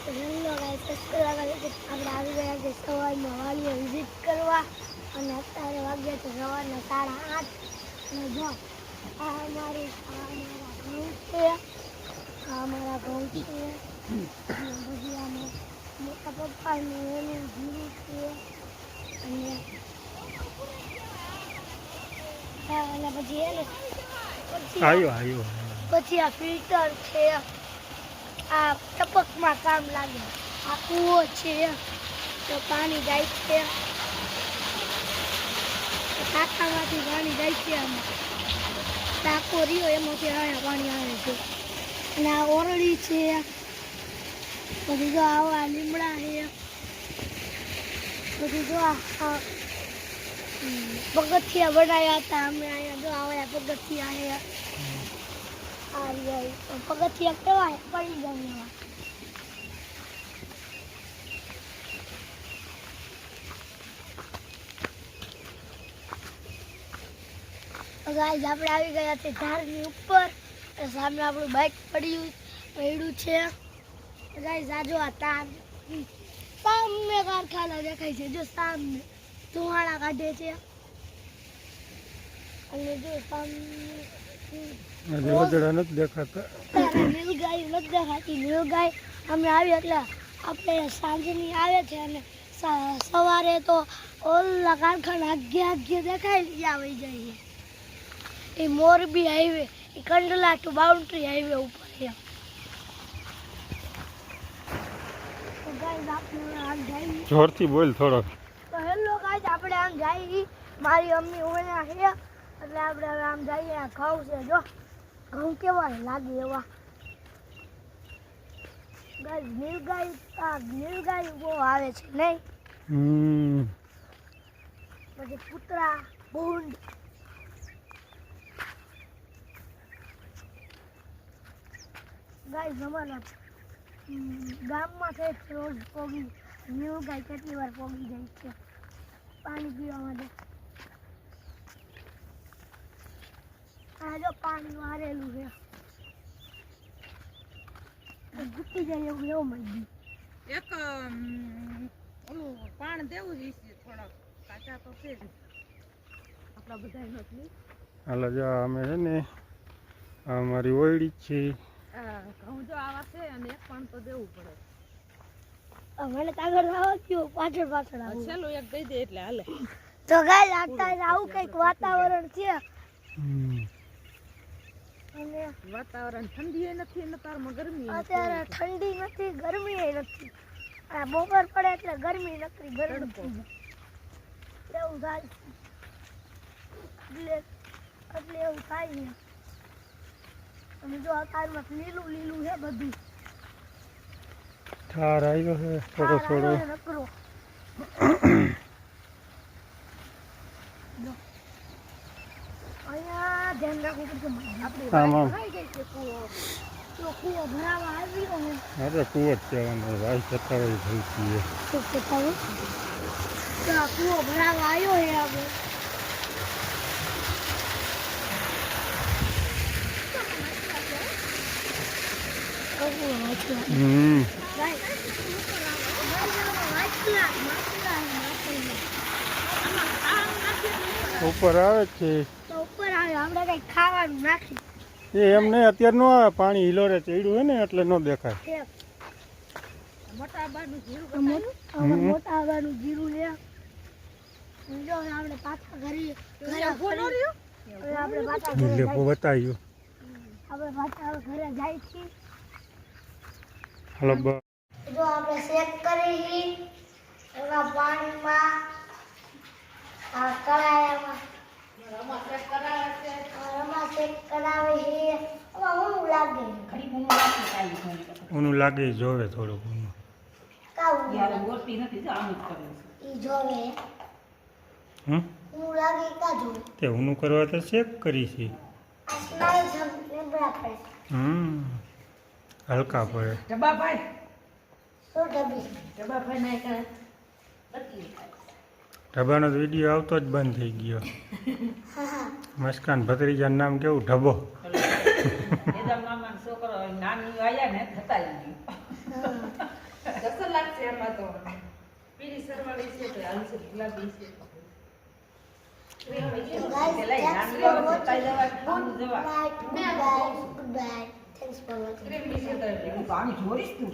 Hello guys, આપણે આવી ગયા છે સવારમાં વાલીએ વિઝિટ કરવા અને અત્યારે વાગ્યા છે સવારના 8:30 અને જો આ અમારા ઘઉં છે, અને પછી આમાં મોટા પપ્પાનું એનું જીરું છે અને પછી એને પછી આ ફિલ્ટર છે, આ ટપકમાં કામ લાગે, આ કૂવો છે તો પાણી જાય છે, ટાંકામાંથી પાણી જાય છે, આમાં ટાંકો રહ્યો એમાંથી આયા પાણી આવે છે, અને આ ઓરડી છે, પછી જો આવા લીમડા છે, પછી જો આ પગથિયા બનાવ્યા હતા અમે અહીંયા, જો આવા પગથિયા છે, પગથિયા કેવાય પડી ગયા. ગાઈસ આપણે આવી ગયા છે ઝાડની ઉપર, સામે આપણું બાઇક પડ્યું છે. ગાઈસ આ જો આ તાર સામે કારખાના દેખાય છે, જો સામે ધુવાણા કાઢે છે, અને જો સામે નથી દેખાતા, નીલગાય નથી દેખાતી. નીલગાય અમે આવી એટલે આપણે સાંજની આવે છે, અને સવારે તો ઓલા કારખાના આગે દેખાય ત્યાં વહી જાય. એ મોરબી હાઈવે, એ કંડલા ટુ બાઉન્ડ્રી હાઈવે ઉપર છે. જોરથી બોલ થોડોક. તો હેલો ગાઈસ, આપણે આમ જઈએ, મારી મમ્મી ઓળ્યા છે એટલે આપણે હવે આમ જઈએ. આ ઘઉં છે, જો ઘઉં કેવા લાગે એવા. ગાઈસ નીલગાય બહુ આવે છે નહીં, પછી કૂતરા, ભૂંડ. ગાઈસ અમારા ગામમાં રોજ પોગી નીલગાય કેટલી વાર પોગી જાય છે પાણી પીવા માટે. આ જો પાણી વારેલું છે, ઘૂટી જાય એવું મળી એક ઓલું પાણ દેવું જ છે, થોડાક કાચા તો છે જ આપણા બધા નથી. હાલો જો અમે છે ને અમારી ઓયડી છે, ઘઉં જો આવા છે અને એક પાણ તો દેવું પડે. મને આગળ આવવા પાછળ આવું. છેલ્લું એક દઈ દે એટલે હાલે. તો ગાઈસ અત્યારે આવું કંઈક વાતાવરણ છે, અને વાતાવરણ ઠંડી નથી ને તારમાં ગરમી. અત્યારે ઠંડી નથી, ગરમી નથી. આ બપોર પડે એટલે ગરમી નકરી ગરમ થઈ જાય એવું થાય, એટલે એવું થાય ને. અને જો અત્યારમાં લીલું છે બધું. ઠાર આવ્યો છે થોડો થોડો. નકરો અહીંયા ધ્યાન રાખવું પડશે. આમાં કૂવો ભરાવા આવ્યો ને, અરે કૂવો જ કહેવાનો ભાઈ, સત્તાવાળી થઈ છીએ. કૂવો ભરાવા આવ્યો છે આપણે. ઉપર આવે છે, ઉપર આવે આપણે કઈ ખાવાનું નાખી. એ એમ નહીં, અત્યારે નો આવે, પાણી હિલોરે ચડ્યું હોય ને એટલે નો દેખાય. મોટા આબાનું જીરું મોટા આબાનું જીરું લે. જો આપણે પાછા ઘરે આપણે પાછા ઘરે બતાવ્યું. જાય છીએ. હાલો જો આપણે શેક કરી એમાં પાણીમાં આ કળાયામાં રમા શેક કરાવે છે. ઊનું લાગે, ઊનું લાગે જોવે થોડુંક ઊનું. ઈ જોવે ઊનું લાગે કા જોવે. તે ઊનું કરવા તો શેક કરી છે. આ સ્નાયુ જમ લેબડા પડે. હલકા પડે. જબાભાઈ શું ડબી ના કરે. ઢબાનો વિડીયો આવતો જ બંધ થઈ ગયો. મસ્કાન ભત્રીજાનું નામ કેવું? ઢબો. મામા છોકરો નાની આયા ને થતા છે આમાં તો પીળી સરવાળી છે તો હાલશે ગુલાબી છે Goodbye. Thanks for watching. પાણી જોડીશ તું